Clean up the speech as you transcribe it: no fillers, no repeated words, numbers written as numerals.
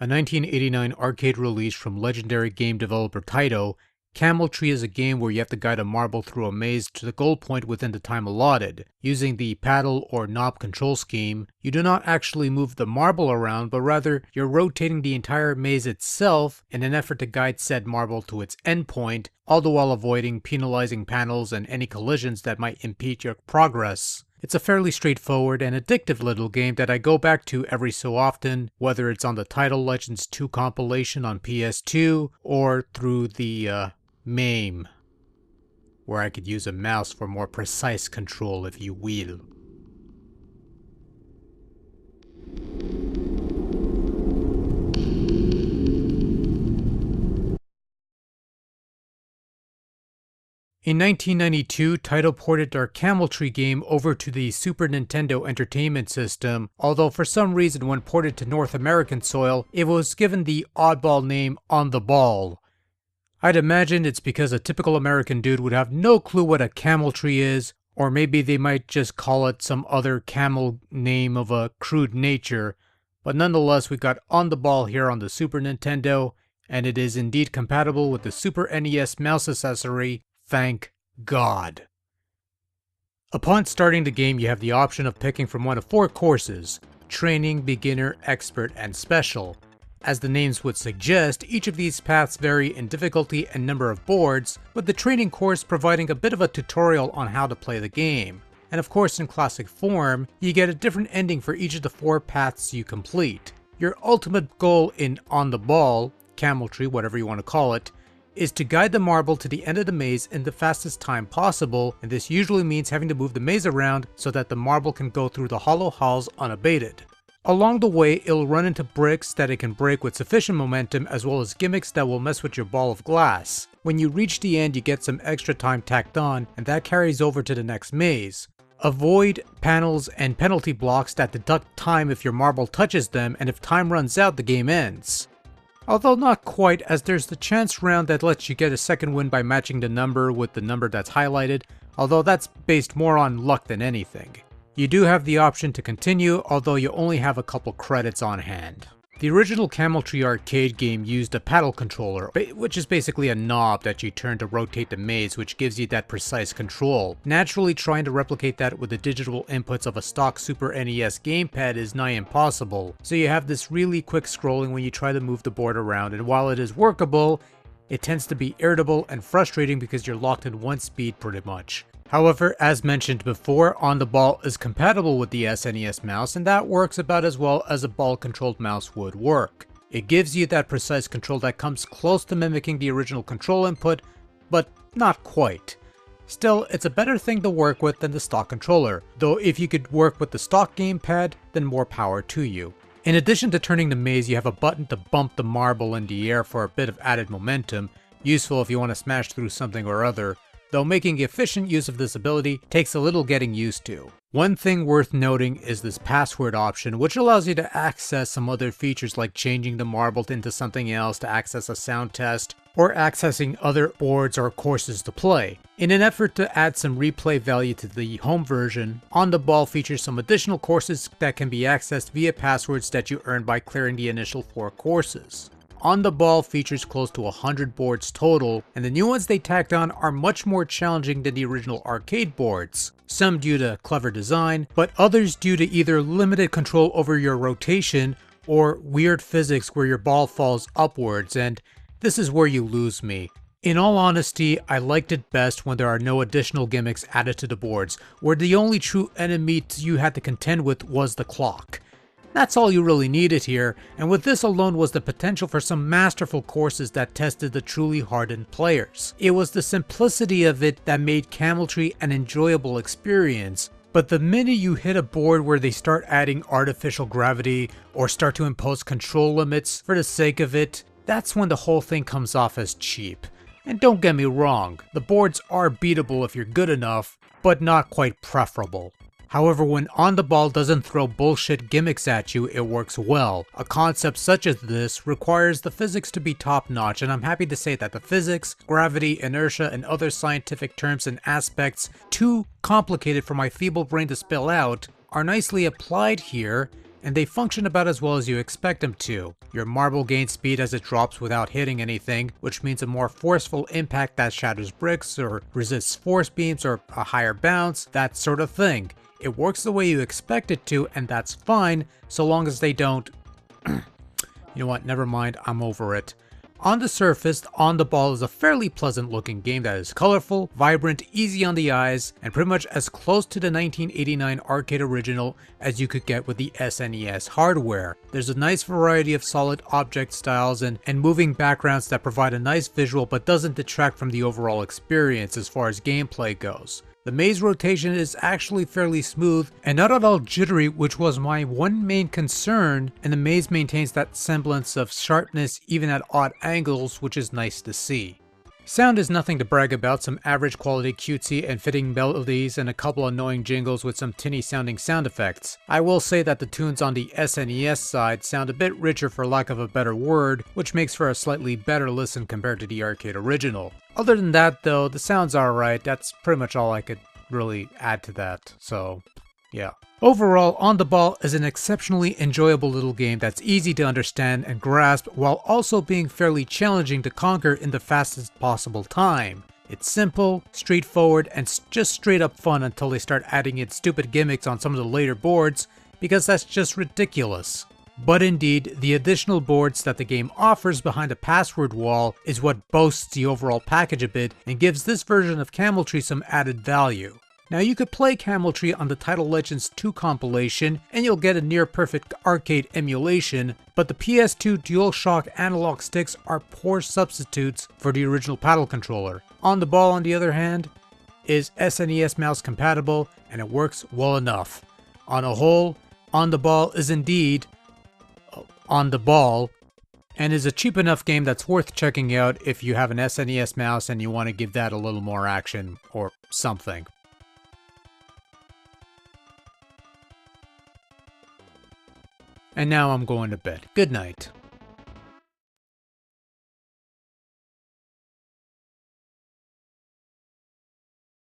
A 1989 arcade release from legendary game developer Taito, Camel Tree is a game where you have to guide a marble through a maze to the goal point within the time allotted. Using the paddle or knob control scheme, you do not actually move the marble around, but rather you're rotating the entire maze itself in an effort to guide said marble to its endpoint, all the while avoiding penalizing panels and any collisions that might impede your progress. It's a fairly straightforward and addictive little game that I go back to every so often, whether it's on the Title Legends 2 compilation on PS2 or through the MAME, where I could use a mouse for more precise control, if you will. In 1992, Taito ported our Camel Tree game over to the Super Nintendo Entertainment System, although for some reason when ported to North American soil, it was given the oddball name On the Ball. I'd imagine it's because a typical American dude would have no clue what a camel tree is, or maybe they might just call it some other camel name of a crude nature, but nonetheless we got On the Ball here on the Super Nintendo, and it is indeed compatible with the Super NES mouse accessory. Thank God. Upon starting the game, you have the option of picking from one of 4 courses: Training, Beginner, Expert, and Special. As the names would suggest, each of these paths vary in difficulty and number of boards, with the training course providing a bit of a tutorial on how to play the game. And of course, in classic form, you get a different ending for each of the 4 paths you complete. Your ultimate goal in On the Ball, Camel Tree, whatever you want to call it, is to guide the marble to the end of the maze in the fastest time possible, and this usually means having to move the maze around so that the marble can go through the hollow halls unabated. Along the way, it'll run into bricks that it can break with sufficient momentum, as well as gimmicks that will mess with your ball of glass. When you reach the end, you get some extra time tacked on, and that carries over to the next maze. Avoid panels and penalty blocks that deduct time if your marble touches them, and if time runs out, the game ends. Although not quite, as there's the chance round that lets you get a second win by matching the number with the number that's highlighted, although that's based more on luck than anything. You do have the option to continue, although you only have a couple credits on hand. The original Camel Tree arcade game used a paddle controller, which is basically a knob that you turn to rotate the maze, which gives you that precise control. Naturally, trying to replicate that with the digital inputs of a stock Super NES gamepad is nigh impossible, so you have this really quick scrolling when you try to move the board around, and while it is workable, it tends to be irritable and frustrating because you're locked in one speed pretty much. However, as mentioned before, On the Ball is compatible with the SNES mouse, and that works about as well as a ball-controlled mouse would work. It gives you that precise control that comes close to mimicking the original control input, but not quite. Still, it's a better thing to work with than the stock controller, though if you could work with the stock gamepad, then more power to you. In addition to turning the maze, you have a button to bump the marble in the air for a bit of added momentum, useful if you want to smash through something or other, though making efficient use of this ability takes a little getting used to. One thing worth noting is this password option, which allows you to access some other features like changing the marble into something else to access a sound test, or accessing other boards or courses to play. In an effort to add some replay value to the home version, On the Ball features some additional courses that can be accessed via passwords that you earn by clearing the initial 4 courses. On the Ball features close to 100 boards total, and the new ones they tacked on are much more challenging than the original arcade boards. Some due to clever design, but others due to either limited control over your rotation or weird physics where your ball falls upwards, and this is where you lose me. In all honesty, I liked it best when there are no additional gimmicks added to the boards, where the only true enemy you had to contend with was the clock. That's all you really needed here, and with this alone was the potential for some masterful courses that tested the truly hardened players. It was the simplicity of it that made Camel Tree an enjoyable experience, but the minute you hit a board where they start adding artificial gravity or start to impose control limits for the sake of it, that's when the whole thing comes off as cheap. And don't get me wrong, the boards are beatable if you're good enough, but not quite preferable. However, when On the Ball doesn't throw bullshit gimmicks at you, it works well. A concept such as this requires the physics to be top-notch, and I'm happy to say that the physics, gravity, inertia, and other scientific terms and aspects too complicated for my feeble brain to spell out are nicely applied here, and they function about as well as you expect them to. Your marble gains speed as it drops without hitting anything, which means a more forceful impact that shatters bricks or resists force beams or a higher bounce, that sort of thing. It works the way you expect it to, and that's fine, so long as they don't... You know what, never mind, I'm over it. On the surface, On the Ball is a fairly pleasant looking game that is colorful, vibrant, easy on the eyes, and pretty much as close to the 1989 arcade original as you could get with the SNES hardware. There's a nice variety of solid object styles and moving backgrounds that provide a nice visual but doesn't detract from the overall experience as far as gameplay goes. The maze rotation is actually fairly smooth and not at all jittery, which was my one main concern, and the maze maintains that semblance of sharpness even at odd angles, which is nice to see. Sound is nothing to brag about, some average quality cutesy and fitting melodies and a couple annoying jingles with some tinny sounding sound effects. I will say that the tunes on the SNES side sound a bit richer for lack of a better word, which makes for a slightly better listen compared to the arcade original. Other than that though, the sound's alright, that's pretty much all I could really add to that, so yeah. Overall, On the Ball is an exceptionally enjoyable little game that's easy to understand and grasp while also being fairly challenging to conquer in the fastest possible time. It's simple, straightforward, and just straight up fun until they start adding in stupid gimmicks on some of the later boards, because that's just ridiculous. But indeed, the additional boards that the game offers behind a password wall is what boasts the overall package a bit and gives this version of Camel Tree some added value. Now you could play Camel Tree on the Title Legends 2 compilation and you'll get a near perfect arcade emulation, but the PS2 DualShock analog sticks are poor substitutes for the original paddle controller. On the Ball, on the other hand, is SNES mouse compatible and it works well enough. On a whole, On the Ball is indeed on the ball, and is a cheap enough game that's worth checking out if you have an SNES mouse and you want to give that a little more action or something. And now I'm going to bed. Good night.